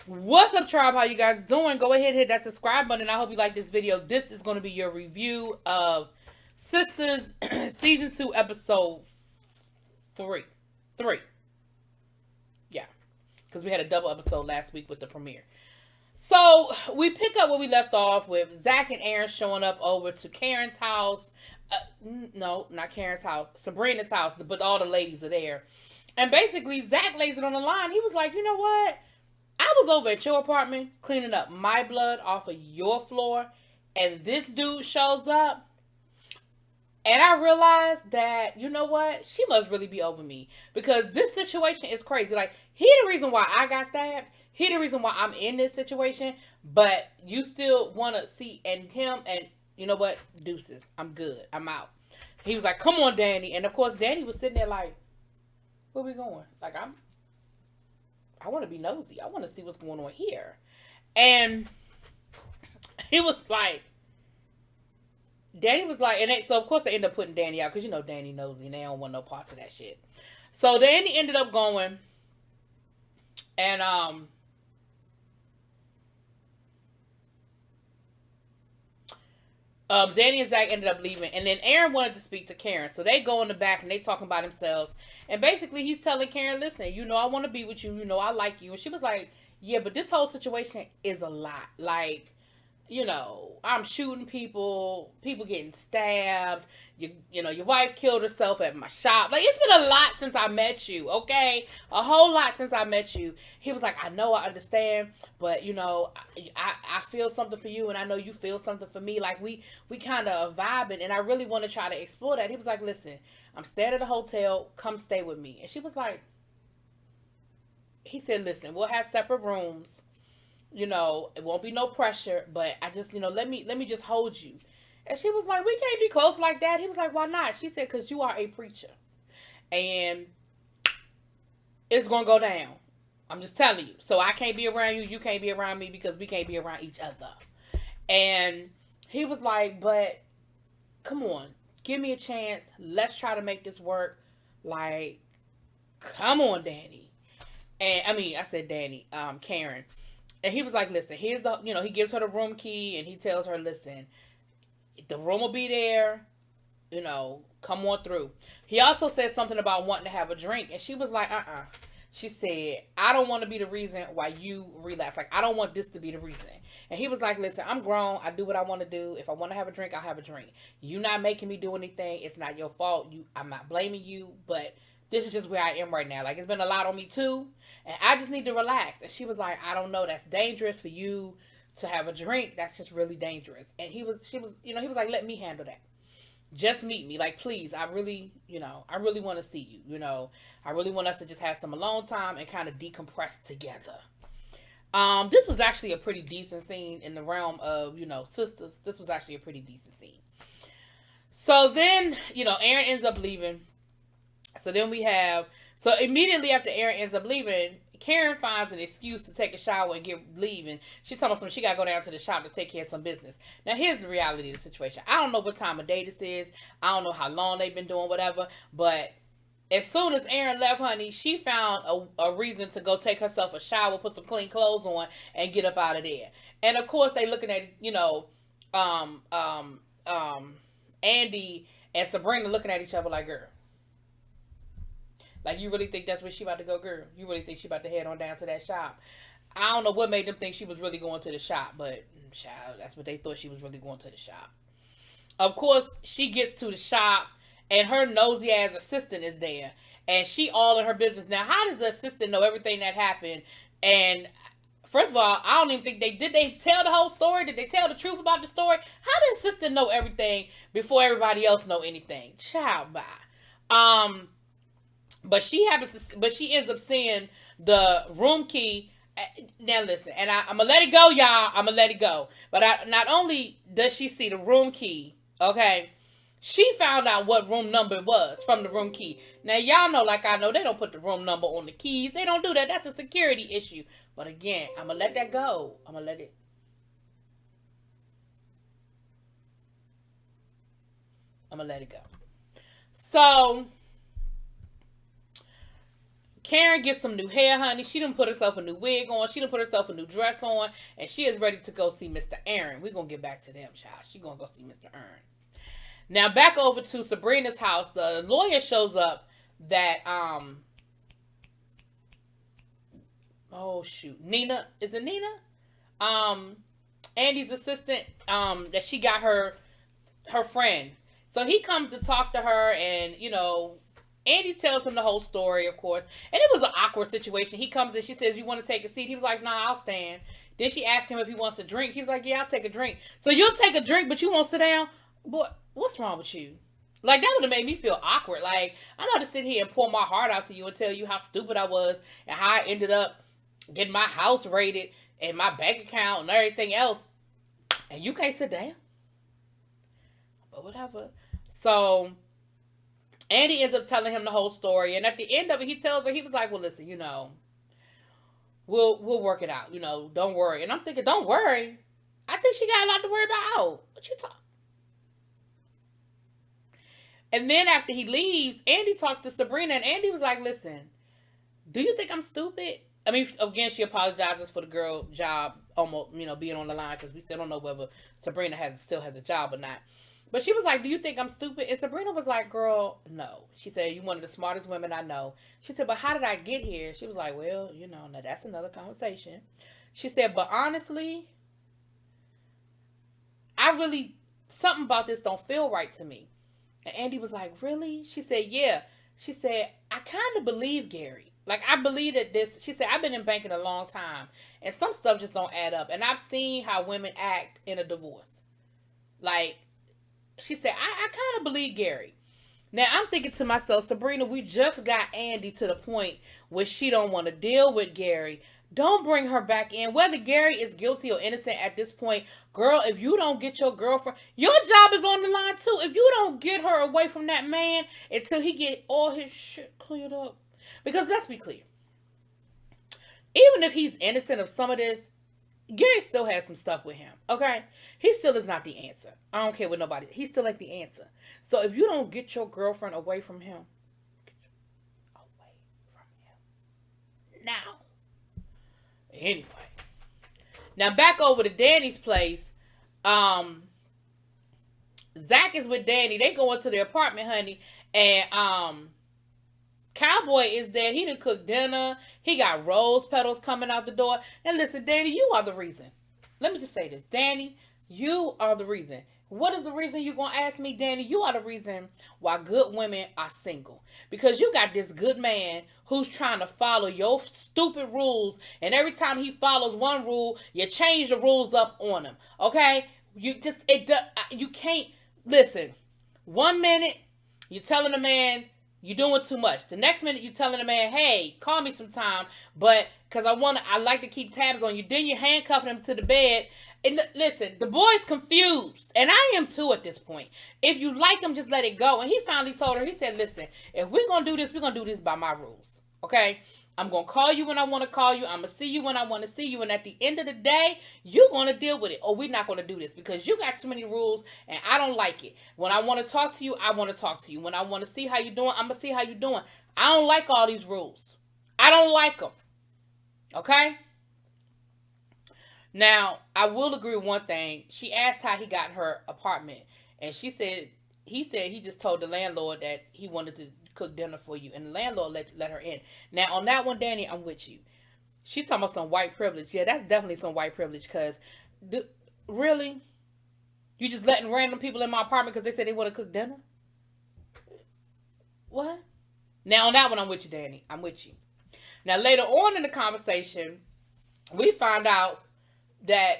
What's up, tribe? How you guys doing? Go ahead and hit that subscribe button. I hope you like this video. This is going to be your review of Sistas season 2 episode 3. Yeah, because we had a double episode last week with the premiere. So we pick up where we left off with Zach and Aaron showing up over to Karen's house. No, not Karen's house. Sabrina's house, but all the ladies are there. And basically, Zach lays it on the line. He was like, you know what? I was over at your apartment cleaning up my blood off of your floor, and this dude shows up, and I realized that, you know what? She must really be over me, because this situation is crazy. Like, he the reason why I got stabbed. He the reason why I'm in this situation, but you still want to see and him, and you know what? Deuces. I'm good. I'm out. He was like, come on, Danny. And of course, Danny was sitting there like, where we going? Like, I want to be nosy. I want to see what's going on here. And he was like, Danny was like, and so of course they ended up putting Danny out because you know Danny nosy and they don't want no parts of that shit. So Danny ended up going, and Danny and Zach ended up leaving, and then Aaron wanted to speak to Karen, so they go in the back and they talking about themselves, and basically he's telling Karen, listen, you know I want to be with you, you know I like you, and she was like, yeah, but this whole situation is a lot, like, you know, I'm shooting people, people getting stabbed. You know, your wife killed herself at my shop. Like, it's been a lot since I met you, okay? A whole lot since I met you. He was like, I know, I understand, but, you know, I feel something for you, and I know you feel something for me. Like, we kind of vibing, and I really want to try to explore that. He was like, listen, I'm staying at a hotel. Come stay with me. And she was like, he said, listen, we'll have separate rooms. You know, it won't be no pressure, but I just, you know, let me just hold you. And she was like, we can't be close like that. He was like, why not? She said, because you are a preacher. And it's going to go down. I'm just telling you. So I can't be around you. You can't be around me because we can't be around each other. And he was like, but come on. Give me a chance. Let's try to make this work. Like, come on, Danny. And I mean, I said Danny, Karen. And he was like, listen, here's the, you know, he gives her the room key and he tells her, listen, the room will be there, you know, come on through. He also said something about wanting to have a drink. And she was like, She said, I don't want to be the reason why you relapse. Like, I don't want this to be the reason. And he was like, listen, I'm grown. I do what I want to do. If I want to have a drink, I'll have a drink. You not making me do anything. It's not your fault. I'm not blaming you, but this is just where I am right now. Like, it's been a lot on me too. And I just need to relax. And she was like, I don't know. That's dangerous for you to have a drink. That's just really dangerous. And he was like, let me handle that. Just meet me. Like, please, I really want to see you. You know, I really want us to just have some alone time and kind of decompress together. This was actually a pretty decent scene in the realm of, you know, sisters. This was actually a pretty decent scene. So then, you know, Aaron ends up leaving. So then so immediately after Aaron ends up leaving, Karen finds an excuse to take a shower and leave. And she told us she got to go down to the shop to take care of some business. Now, here's the reality of the situation. I don't know what time of day this is. I don't know how long they've been doing whatever. But as soon as Aaron left, honey, she found a reason to go take herself a shower, put some clean clothes on, and get up out of there. And, of course, they looking at, you know, Andy and Sabrina looking at each other like, girl. Like, you really think that's where she about to go, girl? You really think she about to head on down to that shop? I don't know what made them think she was really going to the shop, but child, that's what they thought, she was really going to the shop. Of course, she gets to the shop, and her nosy ass assistant is there, and she all in her business. Now, how does the assistant know everything that happened? And first of all, I don't even think did they tell the whole story? Did they tell the truth about the story? How did the assistant know everything before everybody else know anything? Child, bye. But she ends up seeing the room key. Now listen, and I'm gonna let it go, y'all. I'm gonna let it go. But not only does she see the room key, okay, she found out what room number it was from the room key. Now y'all know, like I know, they don't put the room number on the keys. They don't do that. That's a security issue. But again, I'm gonna let that go. I'm gonna let it go. So Karen gets some new hair, honey. She done put herself a new wig on. She done put herself a new dress on. And she is ready to go see Mr. Aaron. We're going to get back to them, child. She going to go see Mr. Aaron. Now, back over to Sabrina's house. The lawyer shows up that, oh, shoot. Nina. Is it Nina? Andy's assistant, that she got her friend. So he comes to talk to her, and, you know, Andy tells him the whole story, of course. And it was an awkward situation. He comes in, she says, you want to take a seat? He was like, nah, I'll stand. Then she asked him if he wants a drink. He was like, yeah, I'll take a drink. So you'll take a drink, but you won't sit down? Boy, what's wrong with you? Like, that would have made me feel awkward. Like, I'm about to sit here and pour my heart out to you and tell you how stupid I was and how I ended up getting my house raided and my bank account and everything else. And you can't sit down. But whatever. So Andy ends up telling him the whole story, and at the end of it, he tells her, he was like, well, listen, you know, we'll work it out, you know, don't worry. And I'm thinking, don't worry. I think she got a lot to worry about. What you talking? And then after he leaves, Andy talks to Sabrina, and Andy was like, listen, do you think I'm stupid? I mean, again, she apologizes for the girl job almost, you know, being on the line, because we still don't know whether Sabrina still has a job or not. But she was like, do you think I'm stupid? And Sabrina was like, girl, no. She said, you're one of the smartest women I know. She said, but how did I get here? She was like, well, you know, now that's another conversation. She said, but honestly, something about this don't feel right to me. And Andy was like, really? She said, yeah. She said, I kind of believe Gary. Like, I believe that this, she said, I've been in banking a long time, and some stuff just don't add up. And I've seen how women act in a divorce. Like, she said, I kind of believe Gary. Now, I'm thinking to myself, Sabrina, we just got Andy to the point where she don't want to deal with Gary. Don't bring her back in. Whether Gary is guilty or innocent at this point, girl, if you don't get your girlfriend, your job is on the line too. If you don't get her away from that man until he get all his shit cleared up. Because let's be clear. Even if he's innocent of some of this, Gary still has some stuff with him, okay? He still is not the answer. I don't care what nobody. He still like the answer. So if you don't get your girlfriend away from him, now. Anyway. Now back over to Danny's place. Zach is with Danny. They go into their apartment, honey. And Cowboy is there. He done cooked dinner. He got rose petals coming out the door. And listen, Danny, you are the reason. Let me just say this. Danny, you are the reason. What is the reason you're going to ask me, Danny? You are the reason why good women are single. Because you got this good man who's trying to follow your stupid rules. And every time he follows one rule, you change the rules up on him. Okay? You can't, listen. 1 minute, you're telling a man, you're doing too much. The next minute, you're telling a man, hey, call me sometime, but because I like to keep tabs on you. Then you handcuffing him to the bed. And listen, the boy's confused. And I am too at this point. If you like him, just let it go. And he finally told her, he said, listen, if we're going to do this, we're going to do this by my rules. Okay? I'm going to call you when I want to call you. I'm going to see you when I want to see you. And at the end of the day, you're going to deal with it. Or we're not going to do this because you got too many rules and I don't like it. When I want to talk to you, I want to talk to you. When I want to see how you're doing, I'm going to see how you're doing. I don't like all these rules. I don't like them. Okay? Now, I will agree with one thing. She asked how he got in her apartment. And he said he just told the landlord that he wanted to cook dinner for you. And the landlord let her in. Now, on that one, Danny, I'm with you. She talking about some white privilege. Yeah, that's definitely some white privilege. Because, really? You just letting random people in my apartment because they said they want to cook dinner? What? Now, on that one, I'm with you, Danny. I'm with you. Now, later on in the conversation, we find out that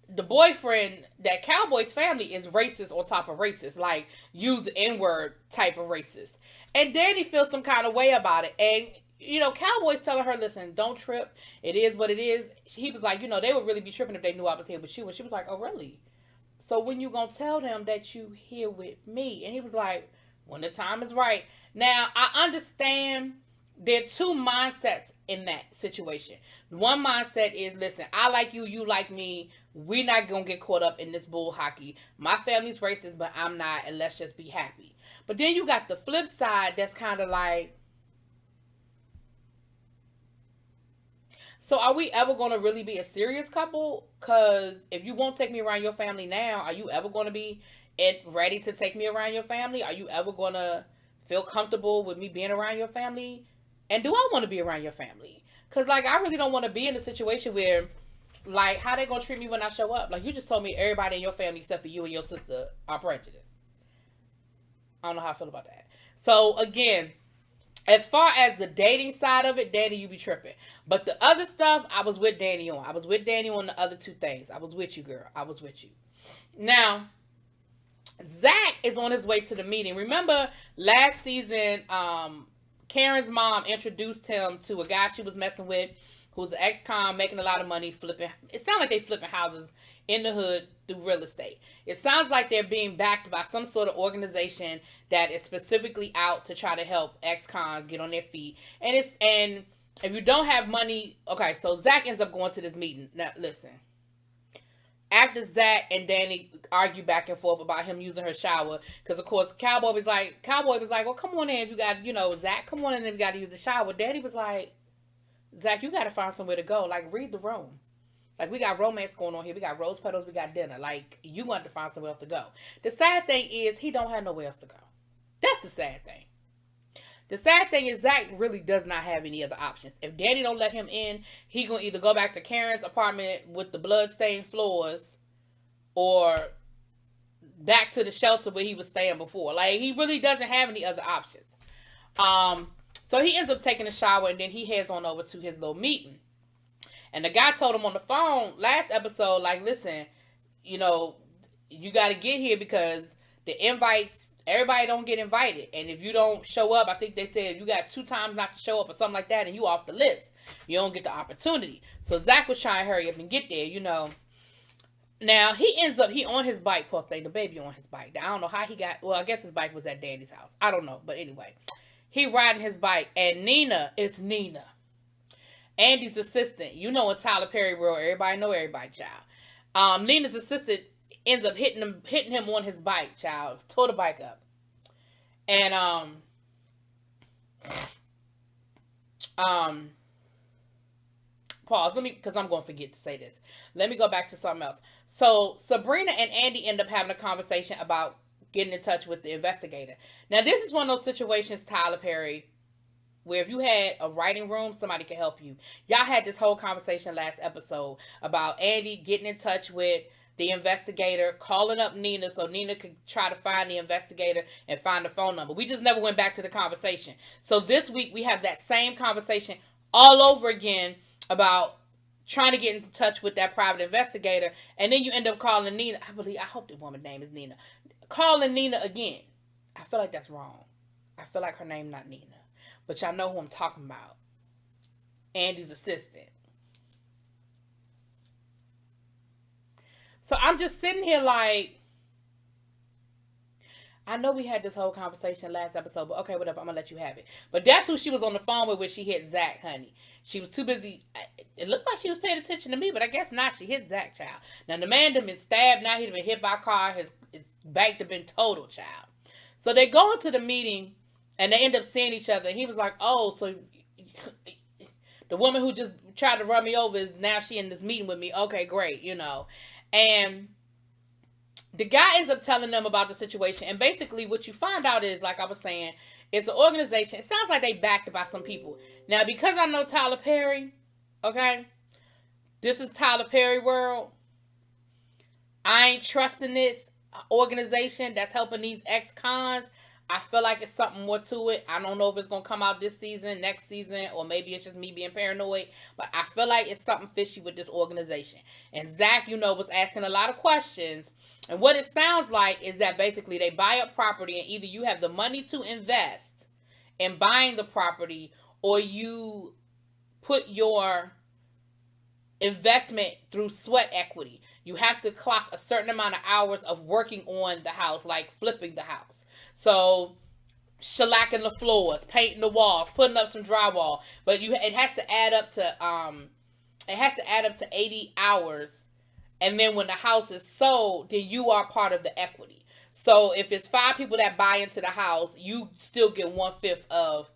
the boyfriend, that Cowboy's family is racist on top of racist. Like, use the N-word type of racist. And Danny feels some kind of way about it. And, you know, Cowboy's telling her, listen, don't trip. It is what it is. He was like, you know, they would really be tripping if they knew I was here with you. And she was like, oh, really? So when you gonna tell them that you here with me? And he was like, when the time is right. Now, I understand there are two mindsets in that situation. One mindset is, listen, I like you, you like me. We're not going to get caught up in this bull hockey. My family's racist, but I'm not, and let's just be happy. But then you got the flip side that's kind of like, So are we ever going to really be a serious couple? Because if you won't take me around your family now, are you ever going to be ready to take me around your family? Are you ever going to feel comfortable with me being around your family? And do I want to be around your family? Because, like, I really don't want to be in a situation where, like, how they going to treat me when I show up? Like, you just told me everybody in your family except for you and your sister are prejudiced. I don't know how I feel about that. So, again, as far as the dating side of it, Danny, you be tripping. But the other stuff, I was with Danny on. I was with Danny on the other two things. I was with you, girl. I was with you. Now, Zach is on his way to the meeting. Remember last season, Karen's mom introduced him to a guy she was messing with who's an ex-con, making a lot of money, flipping. It sounds like they flipping houses in the hood through real estate. It sounds like they're being backed by some sort of organization that is specifically out to try to help ex-cons get on their feet. And if you don't have money, okay, so Zach ends up going to this meeting. Now, listen. After Zach and Danny argue back and forth about him using her shower, because of course Cowboy was like, well, come on in if you got, Zach, come on in if you got to use the shower. Danny was like, Zach, you got to find somewhere to go. Like, read the room. Like, we got romance going on here. We got rose petals. We got dinner. Like, you want to find somewhere else to go. The sad thing is he don't have nowhere else to go. That's the sad thing. The sad thing is Zach really does not have any other options. If Danny don't let him in, he gonna either go back to Karen's apartment with the blood-stained floors or back to the shelter where he was staying before. Like, he really doesn't have any other options. So he ends up taking a shower and then he heads on over to his little meeting. And the guy told him on the phone last episode, like, listen, you got to get here because the invites, everybody don't get invited. And if you don't show up, I think they said you got 2 times not to show up or something like that and you off the list. You don't get the opportunity. So Zach was trying to hurry up and get there, Now, he on his bike, poor thing, the baby on his bike. I don't know how he got, well, I guess his bike was at Danny's house. I don't know. But anyway, he riding his bike and Nina, Andy's assistant. In Tyler Perry world, everybody know everybody, child. Nina's assistant ends up hitting him on his bike, child. Tore the bike up. And pause. Because I'm going to forget to say this. Let me go back to something else. So Sabrina and Andy end up having a conversation about getting in touch with the investigator. Now, this is one of those situations, Tyler Perry, where if you had a writing room, somebody could help you. Y'all had this whole conversation last episode about Andy getting in touch with the investigator, calling up Nina so Nina could try to find the investigator and find the phone number. We just never went back to the conversation. So this week we have that same conversation all over again about trying to get in touch with that private investigator. And then you end up calling Nina. I hope the woman's name is Nina. Calling Nina again. I feel like that's wrong. I feel like her name not Nina. But y'all know who I'm talking about. Andy's assistant. So I'm just sitting here like, I know we had this whole conversation last episode, but okay, whatever. I'm going to let you have it. But that's who she was on the phone with when she hit Zach, honey. She was too busy. It looked like she was paying attention to me, but I guess not. She hit Zach, child. Now, the man done been stabbed. Now he done been hit by a car. His back done been total, child. So they go into the meeting. And they end up seeing each other. And he was like, oh, so the woman who just tried to run me over is now she in this meeting with me. Okay, great, And the guy ends up telling them about the situation. And basically what you find out is, like I was saying, it's an organization. It sounds like they backed by some people. Now, because I know Tyler Perry, okay, this is Tyler Perry world. I ain't trusting this organization that's helping these ex-cons. I feel like it's something more to it. I don't know if it's going to come out this season, next season, or maybe it's just me being paranoid. But I feel like it's something fishy with this organization. And Zach, was asking a lot of questions. And what it sounds like is that basically they buy up property and either you have the money to invest in buying the property or you put your investment through sweat equity. You have to clock a certain amount of hours of working on the house, like flipping the house. So, shellacking the floors, painting the walls, putting up some drywall, but it has to add up to 80 hours, and then when the house is sold, then you are part of the equity. So if it's 5 people that buy into the house, you still get 1/5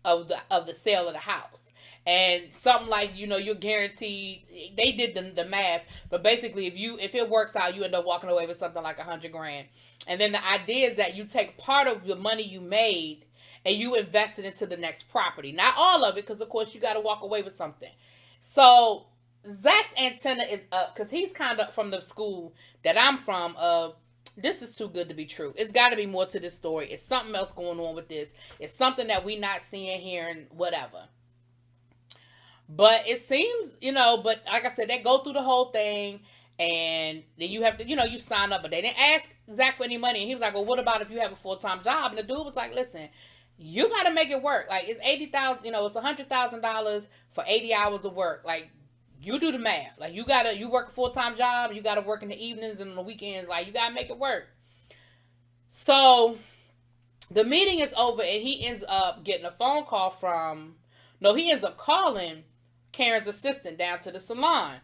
of the sale of the house. And something like, you're guaranteed, they did the math, but basically if it works out, you end up walking away with something like 100 grand. And then the idea is that you take part of the money you made and you invest it into the next property. Not all of it, because of course you got to walk away with something. So Zach's antenna is up because he's kind of from the school that I'm from of, this is too good to be true. It's got to be more to this story. It's something else going on with this. It's something that we not seeing, hearing, whatever. But it seems, but like I said, they go through the whole thing, and then you have to, you sign up. But they didn't ask Zach for any money. And he was like, well, what about if you have a full-time job? And the dude was like, listen, you got to make it work. Like, it's $80,000, it's $100,000 for 80 hours of work. Like, you do the math. Like, you work a full-time job, you got to work in the evenings and on the weekends. Like, you got to make it work. So the meeting is over, and he ends up getting a phone call he ends up calling Karen's assistant down to the salon.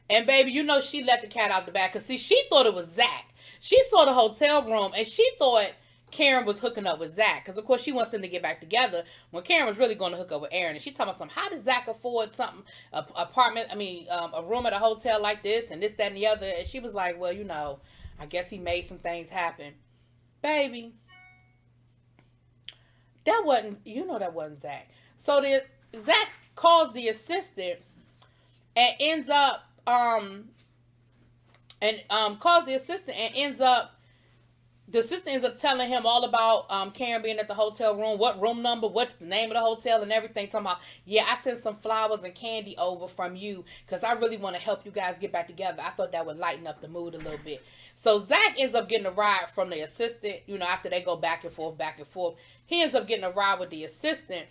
And baby, she let the cat out the bag. Because see, she thought it was Zach. She saw the hotel room and she thought Karen was hooking up with Zach. Because of course she wants them to get back together. When Karen was really going to hook up with Aaron. And she talking about something. How does Zach afford something? A room at a hotel like this and this, that, and the other. And she was like, well, I guess he made some things happen. Baby. That wasn't Zach. So Zach calls the assistant and ends up the assistant ends up telling him all about Karen being at the hotel room, what room number, what's the name of the hotel and everything. Talking about, yeah, I sent some flowers and candy over from you because I really want to help you guys get back together. I thought that would lighten up the mood a little bit. So Zach ends up getting a ride from the assistant, after they go back and forth. He ends up getting a ride with the assistant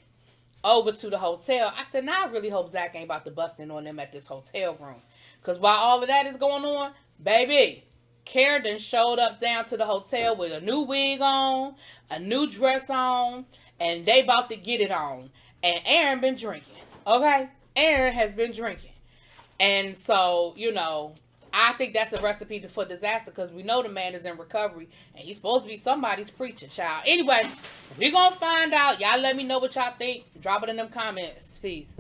over to the hotel. I said, now I really hope Zach ain't about to bust in on them at this hotel room. Because while all of that is going on, baby, Karen done showed up down to the hotel with a new wig on, a new dress on, and they about to get it on. And Aaron been drinking, okay? Aaron has been drinking. And so, I think that's a recipe for disaster because we know the man is in recovery and he's supposed to be somebody's preacher, child. Anyway, we're going to find out. Y'all let me know what y'all think. Drop it in them comments. Peace.